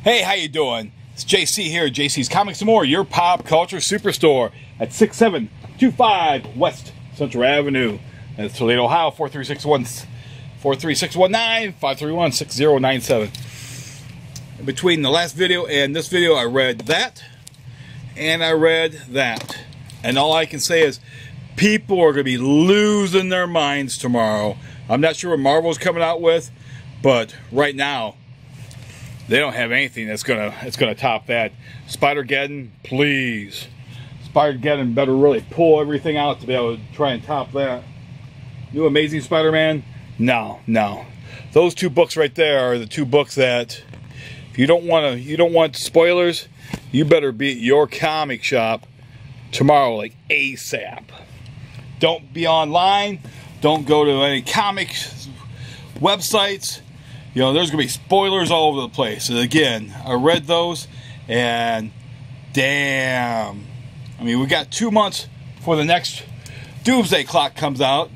Hey, how you doing? It's JC here, JC's Comics and More, your pop culture superstore at 6725 West Central Avenue. That's Toledo, Ohio, 43619, 531-6097. Between the last video and this video, I read that, and I read that. And all I can say is, people are going to be losing their minds tomorrow. I'm not sure what Marvel's coming out with, but right now, they don't have anything that's gonna top that. Spider-Geddon, please. Spider-Geddon better really pull everything out to be able to try and top that. New Amazing Spider-Man? No. Those two books right there are the two books that, if you don't want spoilers, you better be at your comic shop tomorrow, like ASAP. Don't be online. Don't go to any comics websites. You know, there's going to be spoilers all over the place. And again, I read those, and damn. I mean, we got 2 months before the next Doomsday clock comes out,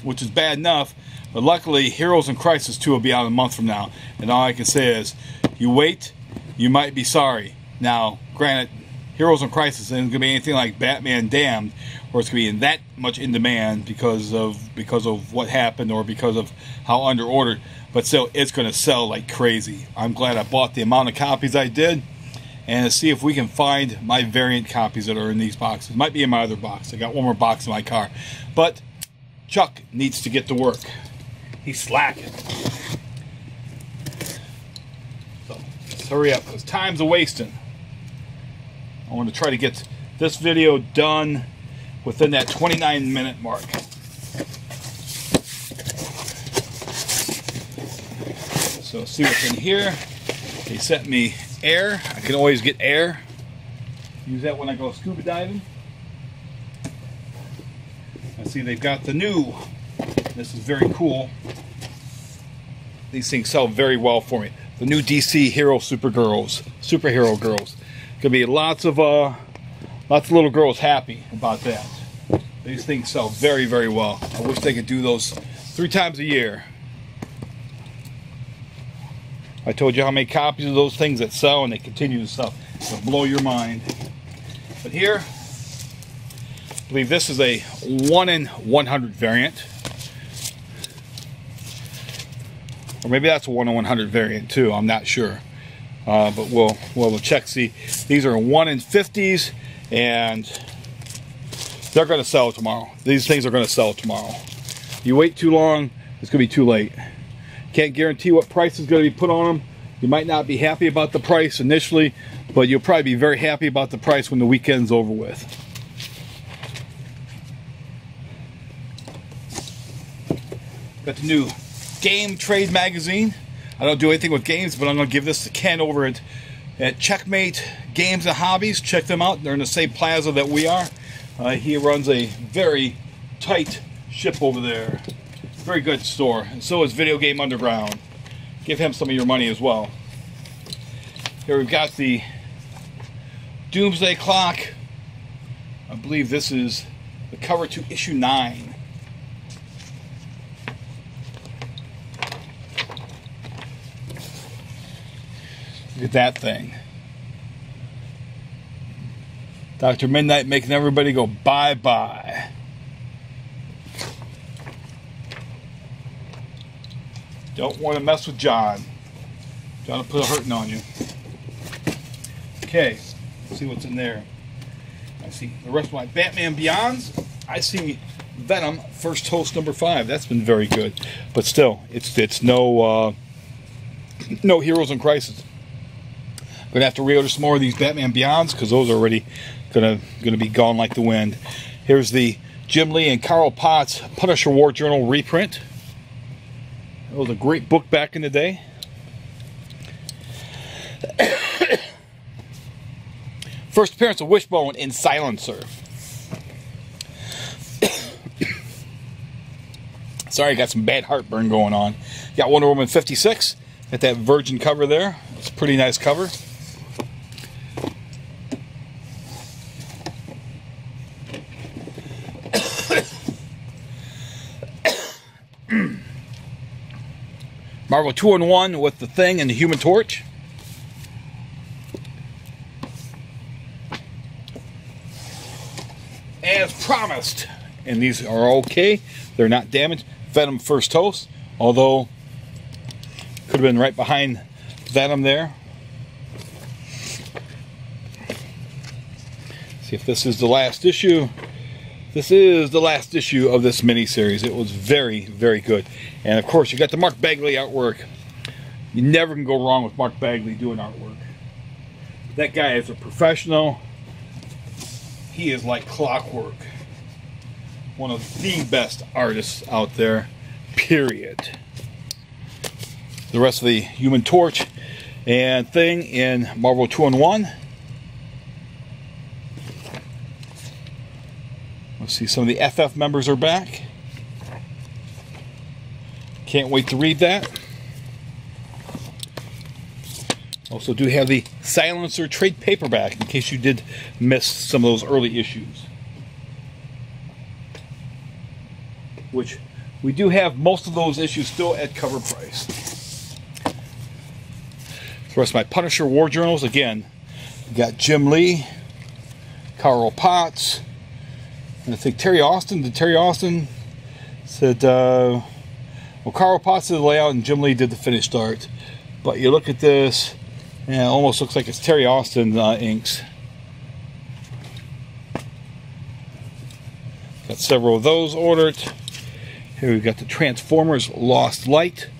which is bad enough. But luckily, Heroes in Crisis 2 will be out a month from now. And all I can say is, you wait, you might be sorry. Now, granted, Heroes in Crisis isn't going to be anything like Batman Damned, or it's going to be in that much in demand because of what happened or because of how under ordered. But still, it's going to sell like crazy. I'm glad I bought the amount of copies I did, and to see if we can find my variant copies that are in these boxes. Might be in my other box. I got one more box in my car. But Chuck needs to get to work. He's slacking. So let's hurry up, because time's a-wasting. I want to try to get this video done within that 29-minute mark. So see what's in here. They sent me air. I can always get air. Use that when I go scuba diving. I see they've got the new. This is very cool. These things sell very well for me. The new DC superhero girls. Gonna be lots of little girls happy about that. These things sell very, very well. I wish they could do those 3 times a year. I told you how many copies of those things that sell, and they continue to sell. It'll blow your mind. But here, I believe this is a 1 in 100 variant. Or maybe that's a 1 in 100 variant too, I'm not sure. But we'll check, see. These are 1 in 50s, and they're going to sell tomorrow. These things are going to sell tomorrow. You wait too long, it's going to be too late. Can't guarantee what price is going to be put on them. You might not be happy about the price initially, but you'll probably be very happy about the price when the weekend's over with. Got the new Game Trade magazine. I don't do anything with games, but I'm going to give this to Ken over at Checkmate Games and Hobbies. Check them out. They're in the same plaza that we are. He runs a very tight ship over there. Very good store. And so is Video Game Underground. Give him some of your money as well. Here we've got the Doomsday clock. I believe this is the cover to issue 9. Look at that thing. Dr. Midnight making everybody go bye-bye. Don't want to mess with John. John will put a hurting on you. Okay, let's see what's in there. I see the rest of my Batman Beyonds. I see Venom First Host number 5. That's been very good, but still, it's no Heroes in Crisis. I'm gonna have to reorder some more of these Batman Beyonds because those are already gonna be gone like the wind. Here's the Jim Lee and Carl Potts Punisher War Journal reprint. It was a great book back in the day. First appearance of Wishbone in Silencer. Sorry, I got some bad heartburn going on. Got Wonder Woman 56. Got that virgin cover there. It's a pretty nice cover. Marvel 2-in-1 with the Thing and the Human Torch. as promised. And these are okay. They're not damaged. Venom First Toast, although could have been right behind Venom there. See if this is the last issue. This is the last issue of this mini-series. It was very, very good. And of course, you got the Mark Bagley artwork. You never can go wrong with Mark Bagley doing artwork. That guy is a professional. He is like clockwork. One of the best artists out there, period. The rest of the Human Torch and Thing in Marvel 2-in-1. Let's see, some of the FF members are back. Can't wait to read that. Also do have the Silencer trade paperback in case you did miss some of those early issues. Which we do have most of those issues still at cover price. The rest of my Punisher War Journals, again, we got Jim Lee, Carl Potts, and I think Terry Austin. Did Terry Austin said, well, Carl Potts did the layout and Jim Lee did the finished art. But you look at this, and it almost looks like it's Terry Austin inks. Got several of those ordered. Here we've got the Transformers Lost Light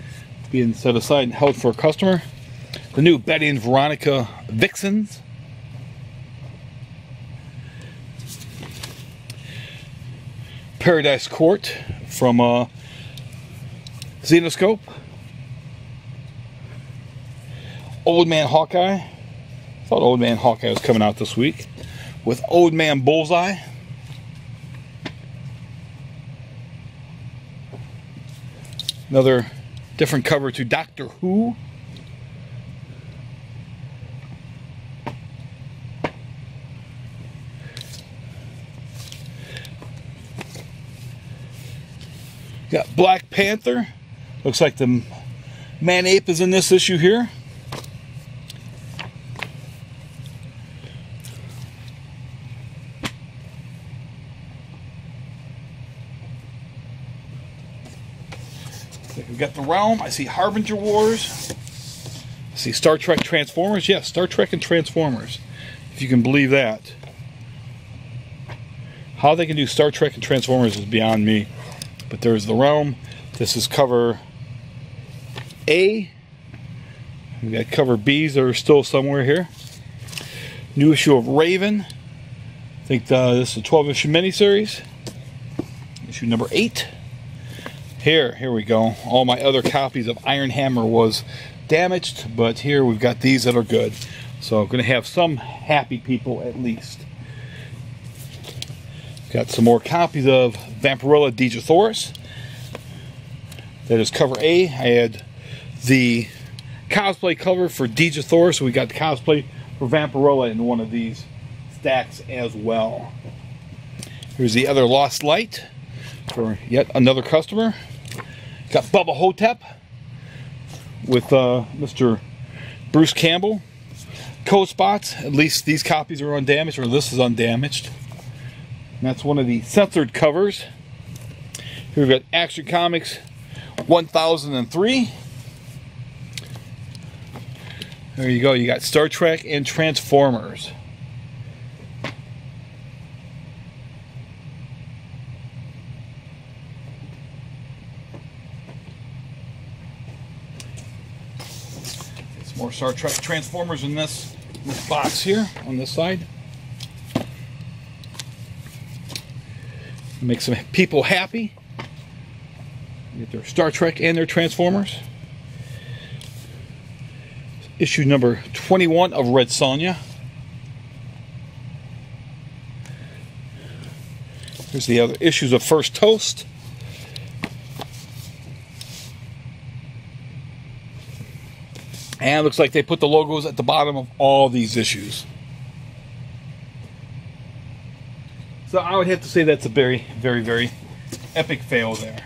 being set aside and held for a customer. The new Betty and Veronica Vixens. Paradise Court from Xenoscope. Old Man Hawkeye. I thought Old Man Hawkeye was coming out this week. With Old Man Bullseye. Another different cover to Doctor Who. Got Black Panther. Looks like the Man-Ape is in this issue here. We've got the Realm. I see Harbinger Wars. I see Star Trek Transformers. Yes, Star Trek and Transformers. If you can believe that. How they can do Star Trek and Transformers is beyond me. But there's the Realm. This is cover A. We've got cover B's that are still somewhere here. New issue of Raven. I think this is a 12-issue miniseries. Issue number 8. Here we go. All my other copies of Iron Hammer was damaged, but here we've got these that are good. So I'm going to have some happy people at least. Got some more copies of Vampirella Digithoris. That is cover A. I had the cosplay cover for Digithoris, so we got the cosplay for Vampirella in one of these stacks as well. Here's the other Lost Light for yet another customer. Got Bubba Hotep with Mr. Bruce Campbell. Code spots, at least these copies are undamaged, or this is undamaged. And that's one of the censored covers. Here we've got Action Comics 1003. There you go, you got Star Trek and Transformers. More Star Trek Transformers in this box here on this side. Make some people happy. Get their Star Trek and their Transformers. Issue number 21 of Red Sonja. Here's the other issues of First Toast. And it looks like they put the logos at the bottom of all these issues. So I would have to say that's a very, very, very epic fail there.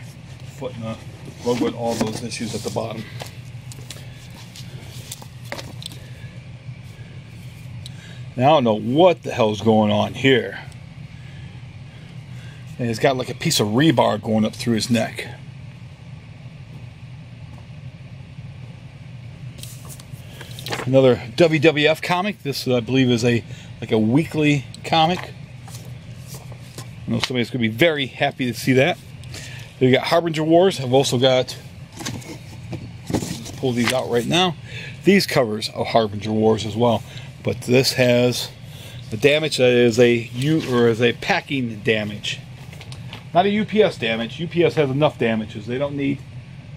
Putting the logo at all those issues at the bottom. Now I don't know what the hell's going on here. And he's got like a piece of rebar going up through his neck. Another WWF comic. This, I believe, is like a weekly comic. I know somebody's going to be very happy to see that. Then we got Harbinger Wars. I've also got, let's pull these out right now, these covers of Harbinger Wars as well. But this has the damage that is a packing damage. Not a UPS damage. UPS has enough damages. They don't need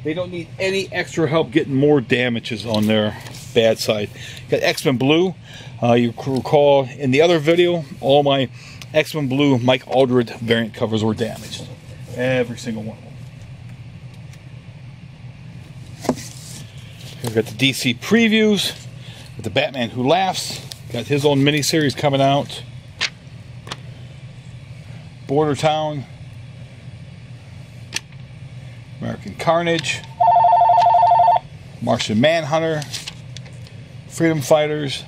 any extra help getting more damages on their bad side. Got X-Men Blue. You recall in the other video, all my X-Men Blue Mike Aldred variant covers were damaged. Every single one of them. We've got the DC previews with the Batman Who Laughs. Got his own miniseries coming out. Border Town. American Carnage. Martian Manhunter. Freedom Fighters.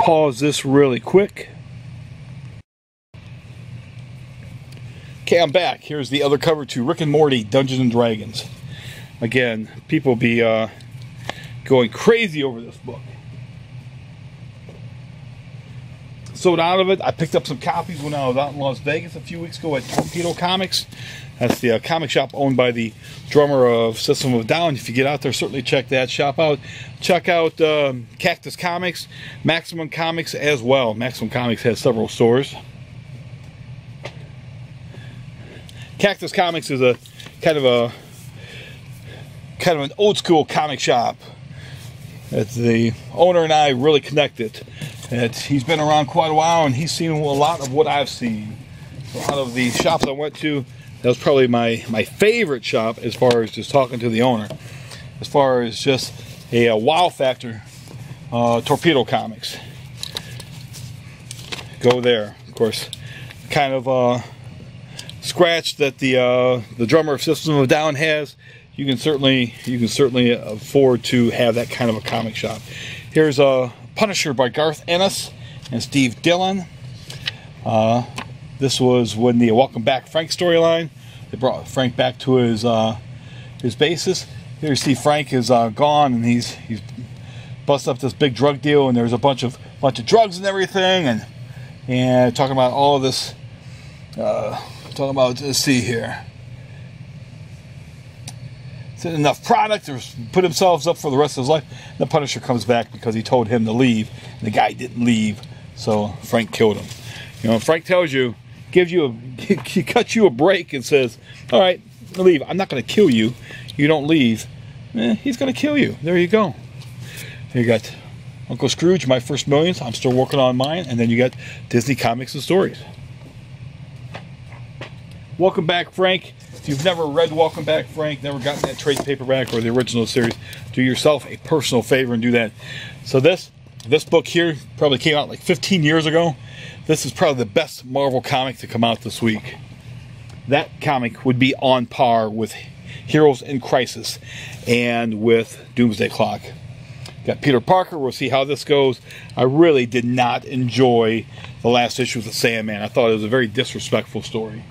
Pause this really quick. Okay, I'm back. Here's the other cover to Rick and Morty Dungeons and Dragons. Again, people be going crazy over this book. Sold out of it. I picked up some copies when I was out in Las Vegas a few weeks ago at Torpedo Comics. That's the comic shop owned by the drummer of System of a Down. If you get out there, certainly check that shop out. Check out Cactus Comics, Maximum Comics as well. Maximum Comics has several stores. Cactus Comics is a kind of an old school comic shop. It's the owner and I really connected. He's been around quite a while, and he's seen a lot of what I've seen. So out of the shops I went to, that was probably my favorite shop as far as just talking to the owner. As far as just a wow factor, Torpedo Comics. Go there. Of course, kind of scratch that the drummer of System of a Down has. You can certainly afford to have that kind of a comic shop. Here's Punisher by Garth Ennis and Steve Dillon. This was when the Welcome Back Frank storyline. They brought Frank back to his basis. Here you see Frank is gone, and he's busted up this big drug deal, and there's a bunch of drugs and everything, and talking about all of this. Talking about, let's see here. Enough product, or put themselves up for the rest of his life. The Punisher comes back because he told him to leave, and the guy didn't leave, so Frank killed him. You know, Frank tells you, he cuts you a break and says, all right, leave. I'm not going to kill you. You don't leave. He's going to kill you. There you go. You got Uncle Scrooge, My First Millions. I'm still working on mine. And then you got Disney Comics and Stories. Welcome Back, Frank. If you've never read Welcome Back, Frank, never gotten that trade paperback or the original series, do yourself a personal favor and do that. So this book here probably came out like 15 years ago. This is probably the best Marvel comic to come out this week. That comic would be on par with Heroes in Crisis and with Doomsday Clock. Got Peter Parker. We'll see how this goes. I really did not enjoy the last issue of the Sandman. I thought it was a very disrespectful story.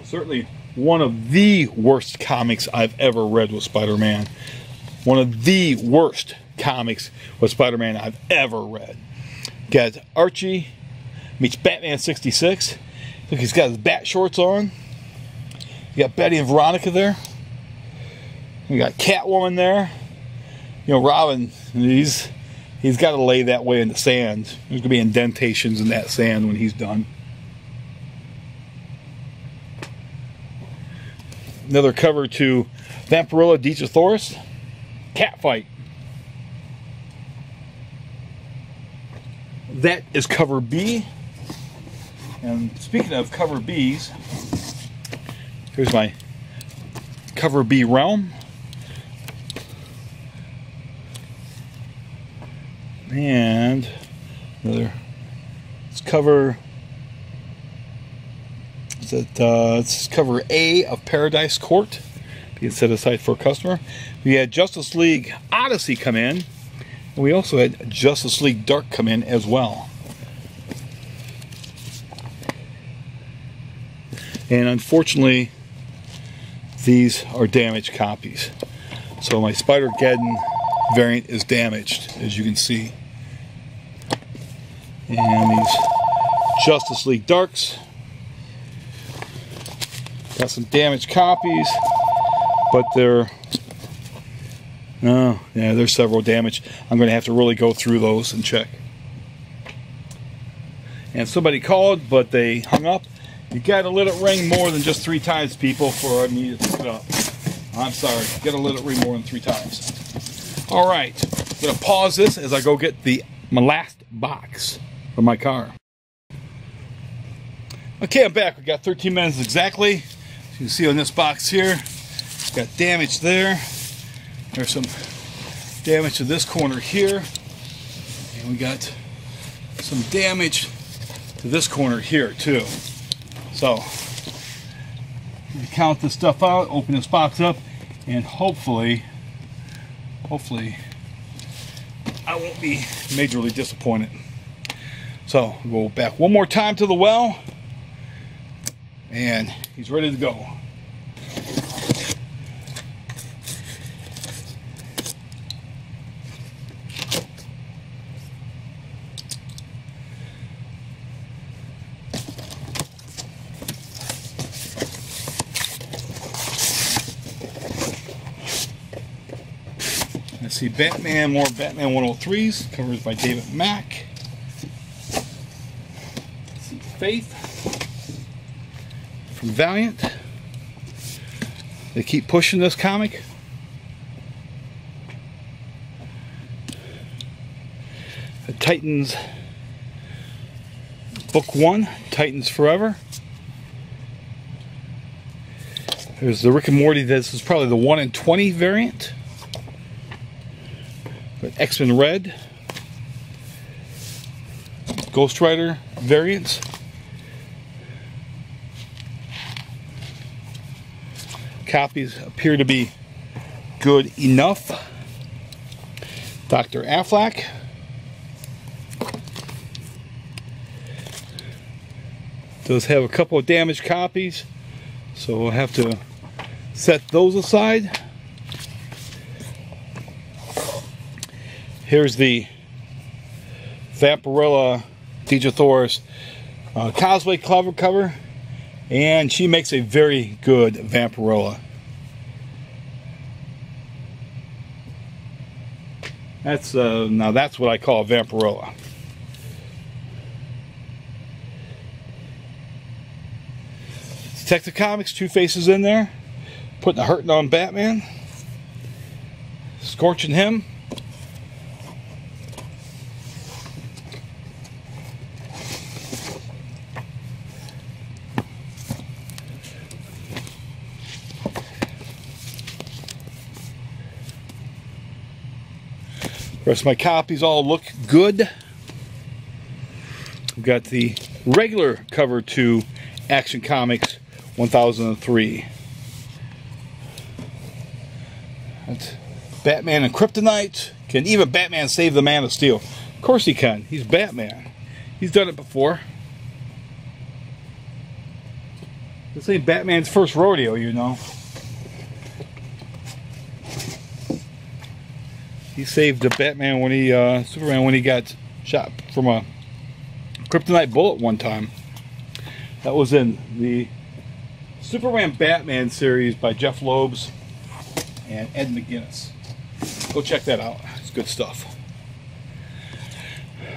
Certainly one of the worst comics I've ever read was Spider-Man. One of the worst comics with Spider-Man I've ever read. Got Archie meets Batman 66. Look, he's got his bat shorts on. You got Betty and Veronica there. You got Catwoman there. You know, Robin, he's got to lay that way in the sand. There's going to be indentations in that sand when he's done. Another cover to Vampirilla Digithoris. Catfight. That is cover B. And speaking of cover Bs, here's my cover B realm. And another, it's cover, it's cover A of Paradise Court. being set aside for a customer. We had Justice League Odyssey come in, and we also had Justice League Dark come in as well. And unfortunately, these are damaged copies. So my Spider-Geddon variant is damaged, as you can see. And these Justice League Darks got some damaged copies, but they're oh yeah, there's several damaged. I'm going to have to really go through those and check. And somebody called, but they hung up. You gotta let it ring more than just 3 times, people, for me to pick it up. I'm sorry, you gotta let it ring more than 3 times. All right, I'm gonna pause this as I go get my last box from my car. Okay, I'm back. We got 13 minutes exactly. As you can see on this box here, got damage there. There's some damage to this corner here, and we got some damage to this corner here too. So, count this stuff out, open this box up, and hopefully I won't be majorly disappointed. So, we'll go back one more time to the well, and he's ready to go. Let's see, Batman, more Batman 103s, covers by David Mack. Let's see, Faith from Valiant. They keep pushing this comic. The Titans, Book 1, Titans Forever. There's the Rick and Morty, this is probably the 1 in 20 variant. But X-Men Red, Ghost Rider variants, copies appear to be good enough. Dr. Affleck, does have a couple of damaged copies, so we'll have to set those aside. Here's the Vampirella Digisaurus cosplay cover, and she makes a very good Vampirella. That's now that's what I call a Vampirella. Detective Comics, Two-Faces in there, putting a hurting on Batman, scorching him. The rest of my copies all look good. We've got the regular cover to Action Comics 1003. That's Batman and Kryptonite. Can even Batman save the Man of Steel? Of course he can. He's Batman. He's done it before. This ain't Batman's first rodeo, you know. He saved the Batman when he, Superman when he got shot from a kryptonite bullet one time. That was in the Superman Batman series by Jeff Loebs and Ed McGuinness. Go check that out. It's good stuff.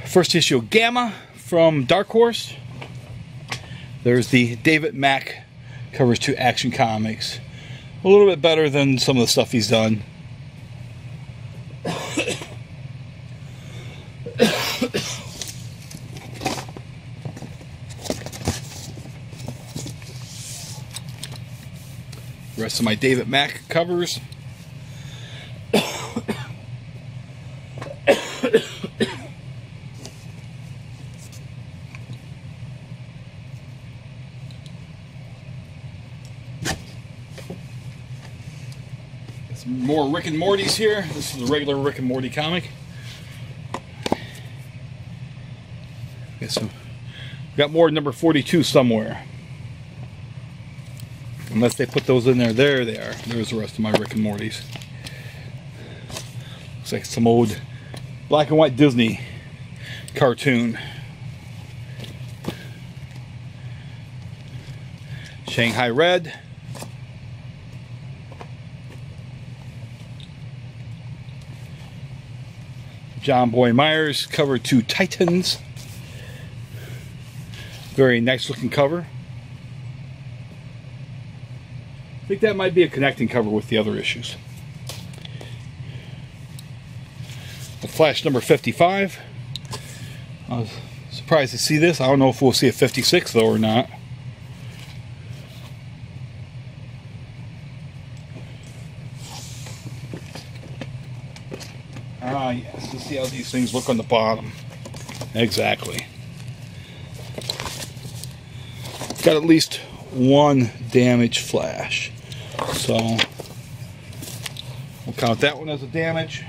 First issue of Gamma from Dark Horse. There's the David Mack covers to Action Comics. A little bit better than some of the stuff he's done. The rest of my David Mack covers. more Rick and Morty's here. This is a regular Rick and Morty comic. We got more number 42 somewhere. Unless they put those in there. There they are. There's the rest of my Rick and Morty's. Looks like some old black and white Disney cartoon. Shanghai Red. John Boy Myers cover to Titans. Very nice looking cover. I think that might be a connecting cover with the other issues. The Flash number 55. I was surprised to see this. I don't know if we'll see a 56 though or not. Ah, yes. Let's see how these things look on the bottom. Exactly. Got at least one damaged Flash. So, we'll count that one as a damage.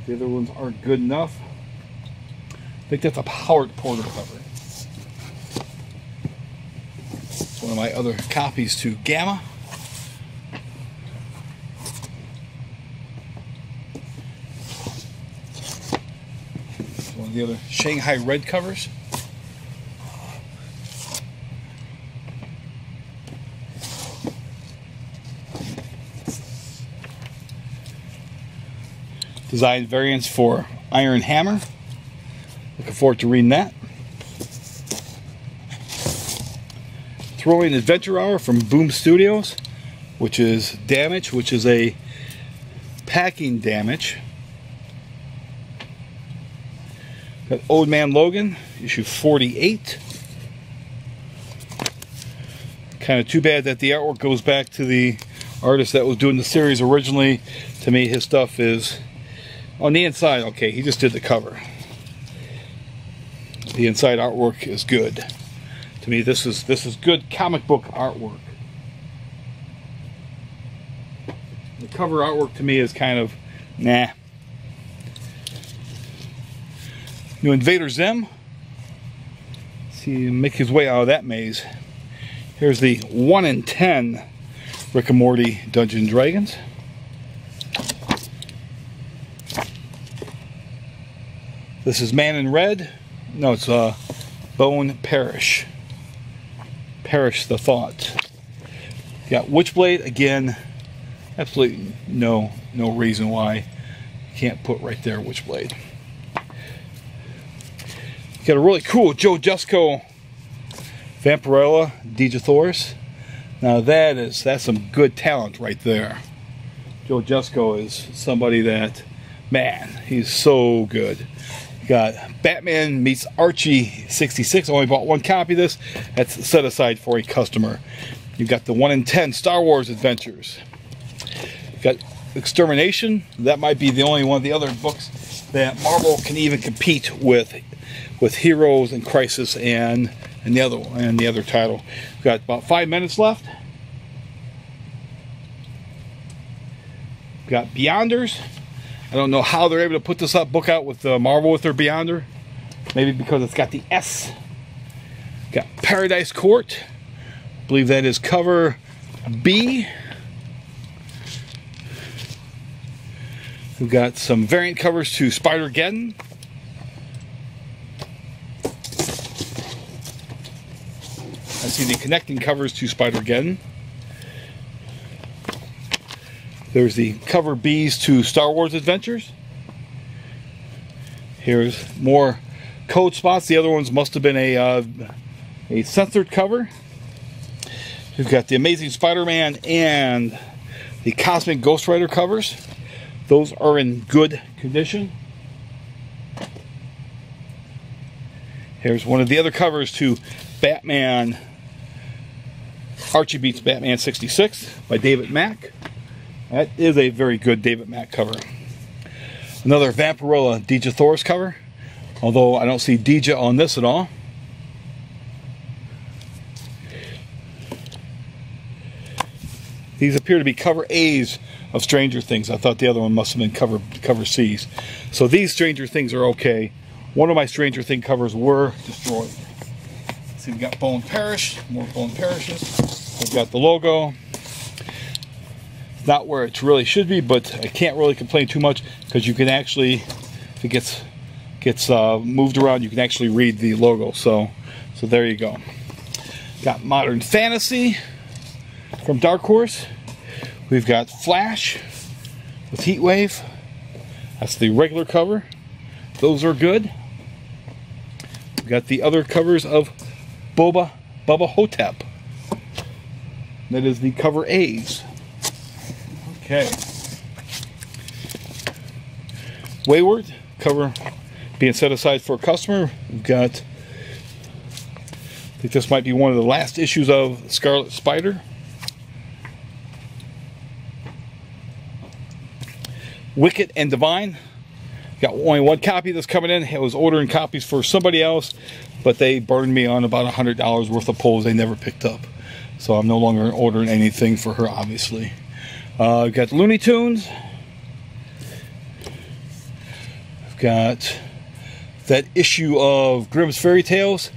The other ones aren't good enough. I think that's a Howard Porter cover. It's one of my other copies to Gamma. One of the other Shanghai Red covers. Design variants for Iron Hammer. Looking forward to reading that. Throwing Adventure Hour from Boom Studios, which is damage, which is a packing damage. Got Old Man Logan, issue 48. Kind of too bad that the artwork goes back to the artist that was doing the series originally. To me, his stuff is on the inside. Okay, he just did the cover. The inside artwork is good. To me, this is good comic book artwork. The cover artwork to me is kind of nah. New Invader Zim. See him make his way out of that maze. Here's the 1 in 10 Rick and Morty Dungeons and Dragons. This is Man in Red. No, it's Bone Perish. Perish the Thought. Got Witchblade again. Absolutely no reason why you can't put right there Witchblade. Got a really cool Joe Jusko Vampirella Digithoris. Now that's some good talent right there. Joe Jusko is somebody that, man, he's so good. Got Batman meets Archie 66. I only bought one copy of this. That's set aside for a customer. You've got the 1 in 10 Star Wars Adventures. Got Extermination. That might be the only one of the other books that Marvel can even compete with Heroes and Crisis and the other title. We've got about 5 minutes left. We've got Beyonders. I don't know how they're able to put this book out with Marvel with their Beyonder. Maybe because it's got the S. Got Paradise Court. I believe that is cover B. We've got some variant covers to Spider-Geddon. I see the connecting covers to Spider-Geddon. There's the cover Bs to Star Wars Adventures. Here's more code spots. The other ones must have been a censored cover. We've got the Amazing Spider-Man and the Cosmic Ghost Rider covers. Those are in good condition. Here's one of the other covers to Batman. Archie Beats Batman 66 by David Mack. That is a very good David Mack cover. Another Vampirella Digithoris cover, although I don't see Dija on this at all. These appear to be cover A's of Stranger Things. I thought the other one must have been cover C's. So these Stranger Things are okay. One of my Stranger Thing covers were destroyed. See, we got Bone Parish, more Bone Parishes. We've got the logo. Not where it really should be, but I can't really complain too much because you can actually, if it gets moved around, you can actually read the logo. So there you go. Got Modern Fantasy from Dark Horse. We've got Flash with Heatwave. That's the regular cover. Those are good. We've got the other covers of Bubba Hotep. That is the cover A's. Okay. Wayward, cover being set aside for a customer. We've got, I think this might be one of the last issues of Scarlet Spider. Wicked and Divine. Got only one copy that's coming in. I was ordering copies for somebody else, but they burned me on about $100 worth of pulls they never picked up. So I'm no longer ordering anything for her, obviously. We've got Looney Tunes. We've got that issue of Grimm's Fairy Tales.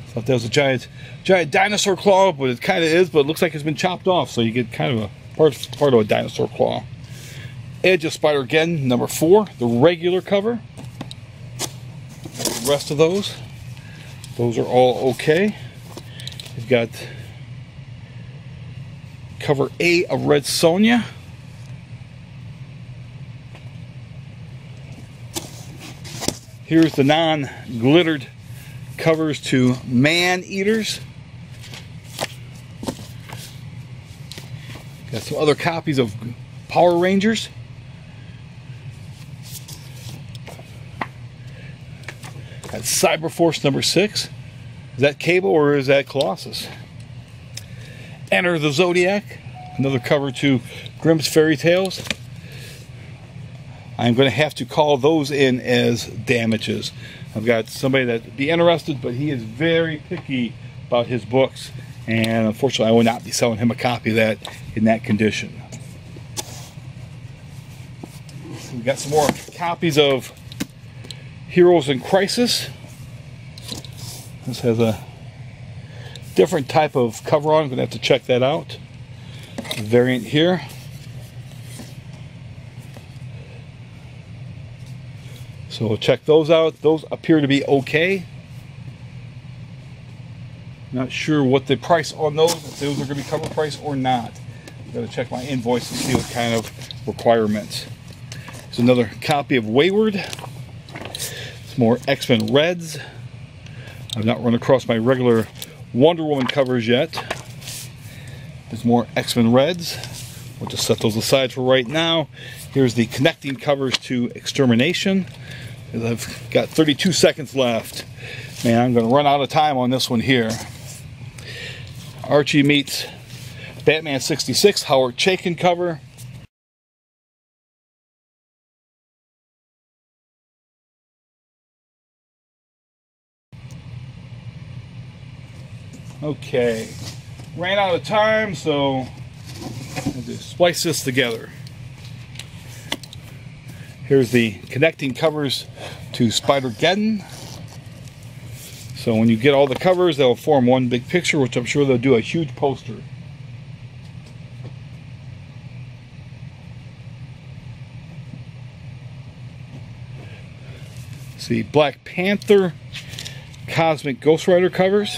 Thought that was a giant dinosaur claw, but it kind of is, but it looks like it's been chopped off, so you get kind of a part of a dinosaur claw. Edge of Spider-Geddon, number 4, the regular cover. The rest of those are all okay. We've got cover A of Red Sonja. Here's the non-glittered covers to Man Eaters. Got some other copies of Power Rangers. Got Cyberforce number 6. Is that Cable or is that Colossus? Enter the Zodiac. Another cover to Grimm's Fairy Tales. I'm going to have to call those in as damages. I've got somebody that'd be interested, but he is very picky about his books, and unfortunately I will not be selling him a copy of that in that condition. So we got some more copies of Heroes in Crisis. This has a different type of cover on. I'm going to have to check that out. The variant here. So we'll check those out. Those appear to be okay. Not sure what the price on those, if those are going to be cover price or not. I've got to check my invoice to see what kind of requirements. There's another copy of Wayward. Some more X-Men Reds. I've not run across my regular Wonder Woman covers yet. There's more X-Men Reds. We'll just set those aside for right now. Here's the connecting covers to Extermination. I've got 32 seconds left. Man, I'm going to run out of time on this one here. Archie meets Batman 66, Howard Chaykin cover. Okay, ran out of time, so I'll just splice this together. Here's the connecting covers to Spider-Geddon. So when you get all the covers, they'll form one big picture, which I'm sure they'll do a huge poster. See, Black Panther, Cosmic Ghost Rider covers.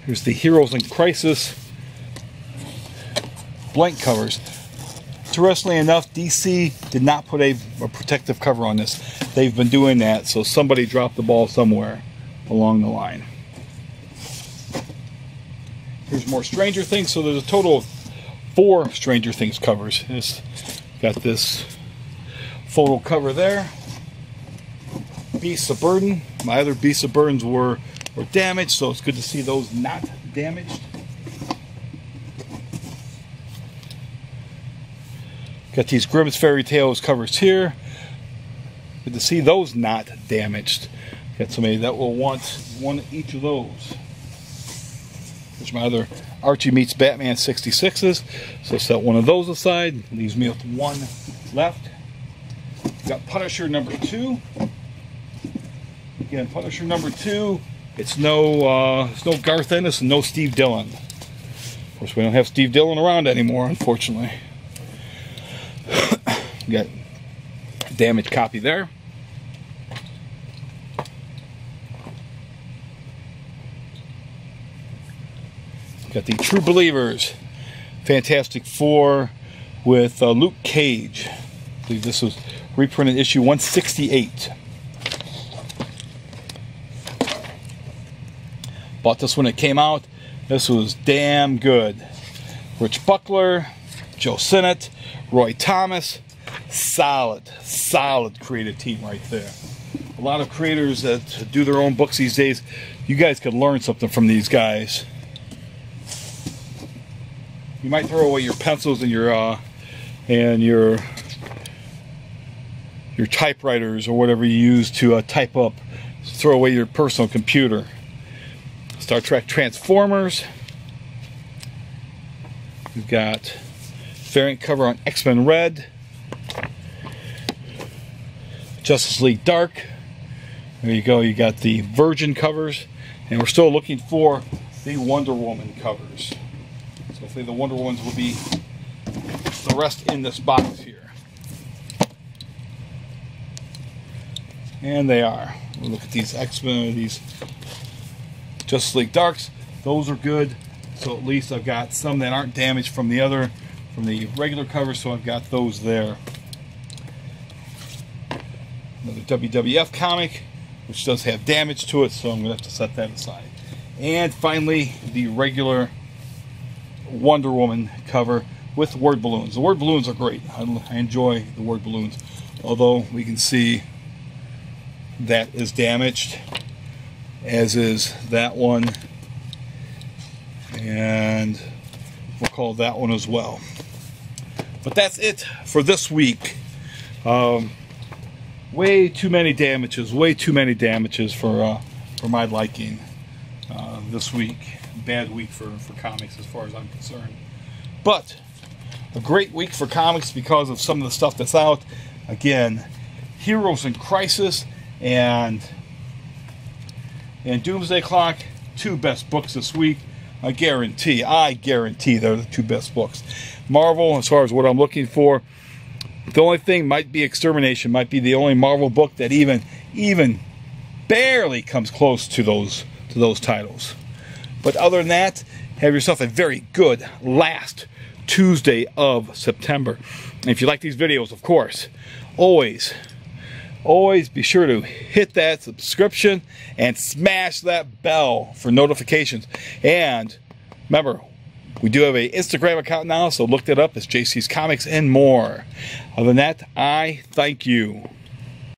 Here's the Heroes in Crisis blank covers. Interestingly enough, DC did not put a protective cover on this. They've been doing that, so somebody dropped the ball somewhere along the line. Here's more Stranger Things. So there's a total of 4 Stranger Things covers. Got this photo cover there. Beasts of Burden. My other Beasts of Burdens were damaged, so it's good to see those not damaged. Got these Grimm's Fairy Tales covers here. Good to see those not damaged. Got somebody that will want one each of those. There's my other Archie Meets Batman 66s. So set one of those aside. Leaves me with one left. Got Punisher number 2. Again, Punisher number 2. It's no Garth Ennis and no Steve Dillon. Of course, we don't have Steve Dillon around anymore, unfortunately. Got a damaged copy there. Got the True Believers Fantastic Four with Luke Cage. I believe this was reprinted issue 168. Bought this when it came out. This was damn good. Rich Buckler, Joe Sinnott, Roy Thomas. Solid creative team right there. A lot of creators that do their own books these days. You guys could learn something from these guys. You might throw away your pencils and your typewriters or whatever you use to type up. Throw away your personal computer. Star Trek Transformers. We've got variant cover on X-Men Red. Justice League Dark. There you go. You got the Virgin covers, and we're still looking for the Wonder Woman covers. So hopefully the Wonder Womans will be the rest in this box here. And they are. We'll look at these X-Men, these Justice League Darks. Those are good. So at least I've got some that aren't damaged from the regular cover, so I've got those there. Another WWF comic, which does have damage to it, so I'm going to have to set that aside. And finally, the regular Wonder Woman cover with word balloons. The word balloons are great. I enjoy the word balloons, although we can see that is damaged, as is that one, and we'll call that one as well. But that's it for this week. Way too many damages for my liking this week. Bad week for comics as far as I'm concerned. But a great week for comics because of some of the stuff that's out. Again, Heroes in Crisis and Doomsday Clock, 2 best books this week. I guarantee they're the 2 best books. Marvel, as far as what I'm looking for, the only thing might be Extermination, might be the only Marvel book that even barely comes close to those titles. But other than that, have yourself a very good last Tuesday of September. And if you like these videos, of course, always be sure to hit that subscription and smash that bell for notifications. And remember, we do have an Instagram account now, so look that up. It's JC's Comics and More. Other than that, I thank you.